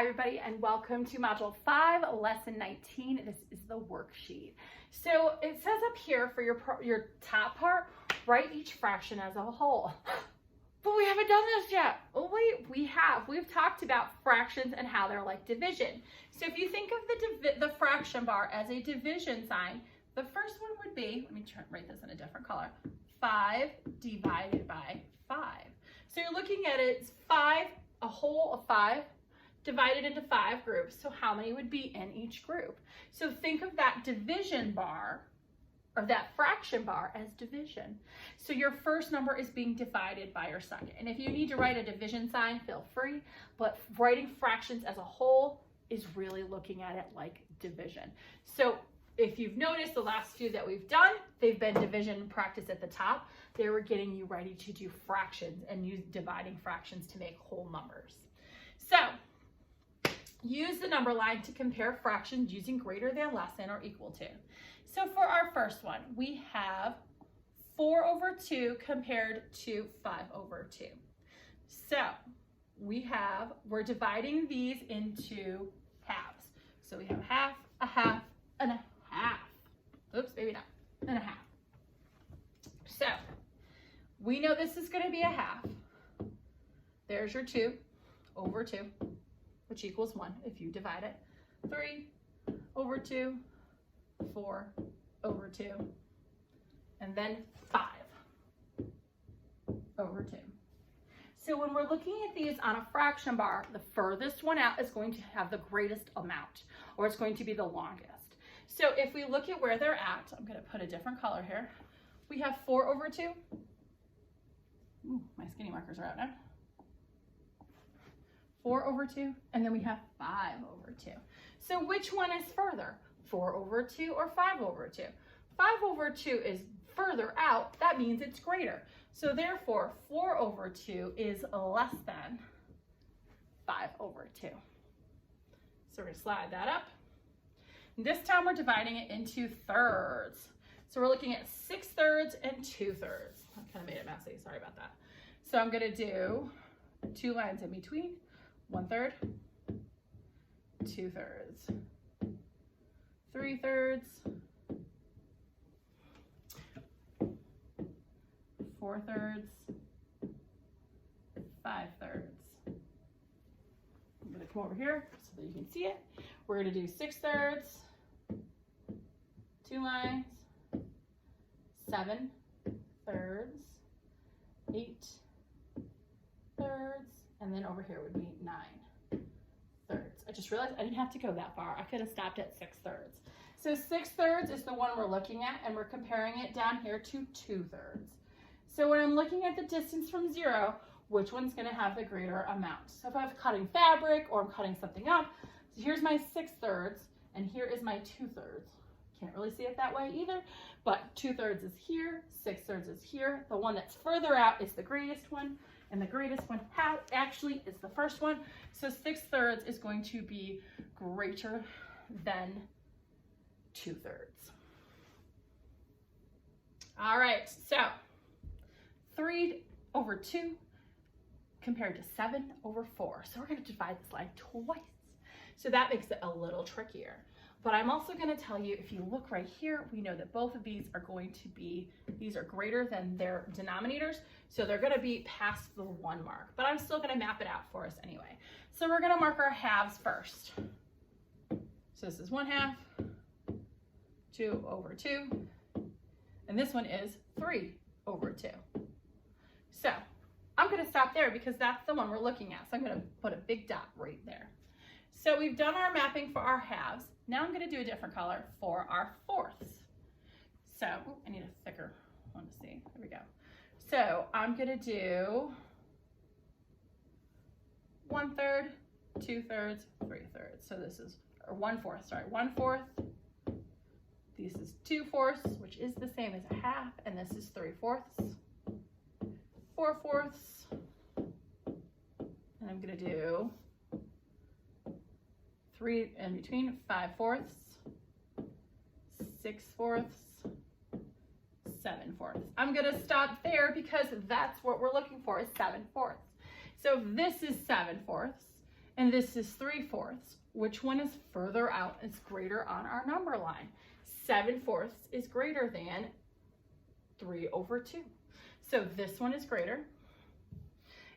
Hi everybody, and welcome to Module 5, Lesson 19. This is the worksheet. So it says up here for your top part, write each fraction as a whole. But we haven't done this yet. Oh wait, we have. We've talked about fractions and how they're like division. So if you think of the fraction bar as a division sign, the first one would be, let me write this in a different color, 5 divided by 5. So you're looking at it as 5, a whole of 5, divided into 5 groups. So how many would be in each group? So think of that division bar, or that fraction bar, as division. So your first number is being divided by your second. And if you need to write a division sign, feel free, but writing fractions as a whole is really looking at it like division. So if you've noticed the last few that we've done, they've been division practice at the top. They were getting you ready to do fractions and use dividing fractions to make whole numbers. So use the number line to compare fractions using greater than, less than, or equal to. So for our first one, we have 4 over 2 compared to 5 over 2. So we're dividing these into halves. So we have a half, and a half. Oops, maybe not, and a half. So we know this is going to be a half. There's your 2 over 2, which equals 1 if you divide it. 3 over 2, 4 over 2, and then 5 over 2. So when we're looking at these on a fraction bar, the furthest one out is going to have the greatest amount, or it's going to be the longest. So if we look at where they're at, I'm going to put a different color here. We have 4 over 2. Ooh, my skinny markers are out now. 4 over 2, and then we have 5 over 2. So which one is further, 4 over 2 or 5 over 2? 5 over 2 is further out, that means it's greater. So therefore, 4 over 2 is less than 5 over 2. So we're going to slide that up. This time we're dividing it into thirds. So we're looking at 6/3 and 2/3. I kind of made it messy, sorry about that. So I'm going to do 2 lines in between, 1/3, 2/3, 3/3, 4/3, 5/3. I'm going to come over here so that you can see it. We're going to do 6/3, 2 lines, 7/3, 8/3, and then over here would be 9/3. I just realized I didn't have to go that far. I could have stopped at 6/3. So 6/3 is the one we're looking at, and we're comparing it down here to 2/3. So when I'm looking at the distance from 0, which one's going to have the greater amount? So if I'm cutting fabric or I'm cutting something up, so here's my 6/3 and here is my 2/3. Can't really see it that way either, but 2/3 is here, 6/3 is here. The one that's further out is the greatest one, and the greatest one actually is the first one. So 6/3 is going to be greater than 2/3. All right, so 3 over 2 compared to 7 over 4. So we're going to divide this line twice. So that makes it a little trickier. But I'm also going to tell you, if you look right here, we know that both of these are going to be, these are greater than their denominators. So they're going to be past the 1 mark. But I'm still going to map it out for us anyway. So we're going to mark our halves first. So this is 1/2, 2 over 2. And this one is 3 over 2. So I'm going to stop there because that's the one we're looking at. So I'm going to put a big dot right there. So we've done our mapping for our halves. Now I'm going to do a different color for our fourths. So I need a thicker one to see. There we go. So I'm going to do 1/3, 2/3, 3/3. So this is, or 1/4, sorry, 1/4. This is 2/4, which is the same as a half, and this is 3/4, 4/4, and I'm going to do 3 in between, 5/4, 6/4, 7/4. I'm going to stop there because that's what we're looking for, is 7/4. So this is 7/4, and this is 3/4. Which one is further out? It's greater on our number line. 7/4 is greater than 3/2. So this one is greater.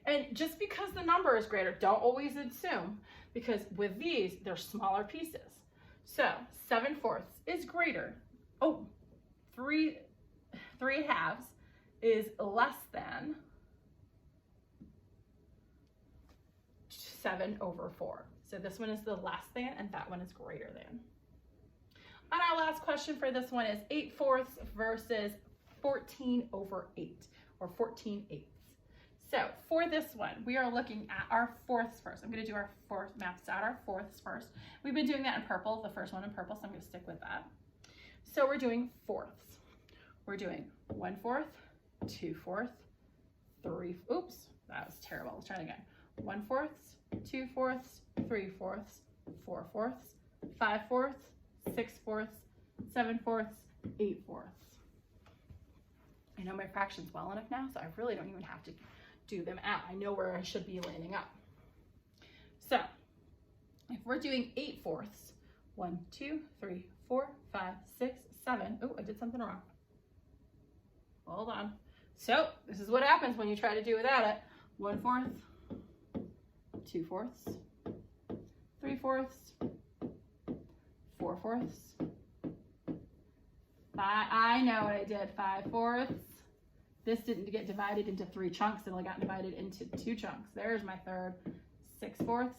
And just because the number is greater, don't always assume, because with these, they're smaller pieces. So 7/4 is greater. Oh, 3/2 is less than 7/4. So this one is the less than, and that one is greater than. And our last question for this one is 8/4 versus 14/8, or 14/8. So for this one, we are looking at our fourths first. I'm going to do our fourth, maths out our fourths first. We've been doing that in purple, the first one in purple, so I'm going to stick with that. So we're doing fourths. We're doing 1/4, 2/4, 3, oops, that was terrible. Let's try it again. 1/4, 2/4, 3/4, 4/4, 5/4, 6/4, 7/4, 8/4. I know my fractions well enough now, so I really don't even have to do them out. I know where I should be lining up. So if we're doing 8/4, 1, 2, 3, 4, 5, 6, 7. Oh, I did something wrong. Hold on. So this is what happens when you try to do without it. 1/4, 2/4, 3/4, 4/4. I know what I did. 5/4. This didn't get divided into 3 chunks. It only got divided into 2 chunks. There's my third. 6/4,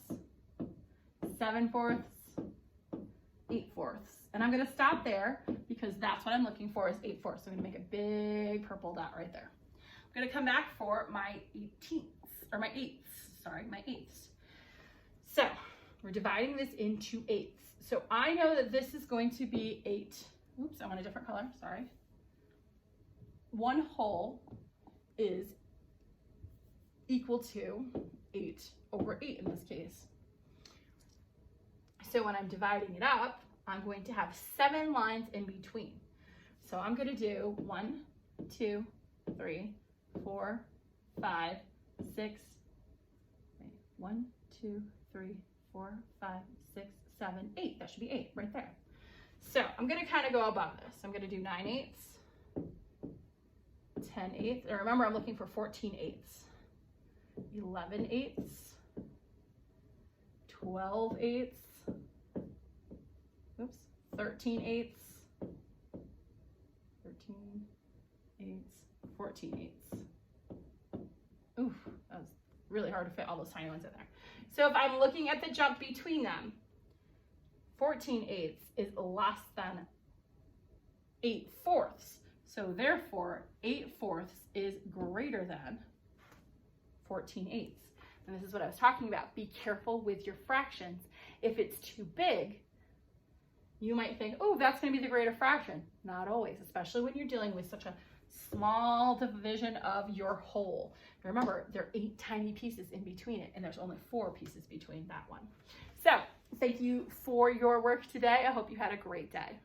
7/4, 8/4. And I'm going to stop there because that's what I'm looking for is 8/4. So I'm going to make a big purple dot right there. I'm going to come back for my 18ths, or my 8ths. Sorry, my 8ths. So we're dividing this into 8ths. So I know that this is going to be 8. Oops, I want a different color. Sorry. 1 whole is equal to 8/8 in this case. So when I'm dividing it up, I'm going to have 7 lines in between. So I'm going to do 1, 2, 3, 4, 5, 6, 1, 2, 3, 4, 5, 6, 7, 8. That should be 8 right there. So I'm going to kind of go above this. I'm going to do 9/8, 10/8, and remember I'm looking for 14/8, 11/8, 12/8, oops, 13/8, 13/8, 14/8. Oof, that was really hard to fit all those tiny ones in there. So if I'm looking at the jump between them, 14/8 is less than 8/4. So therefore, 8/4 is greater than 14/8. And this is what I was talking about. Be careful with your fractions. If it's too big, you might think, oh, that's going to be the greater fraction. Not always, especially when you're dealing with such a small division of your whole. Remember, there are 8 tiny pieces in between it, and there's only 4 pieces between that one. So thank you for your work today. I hope you had a great day.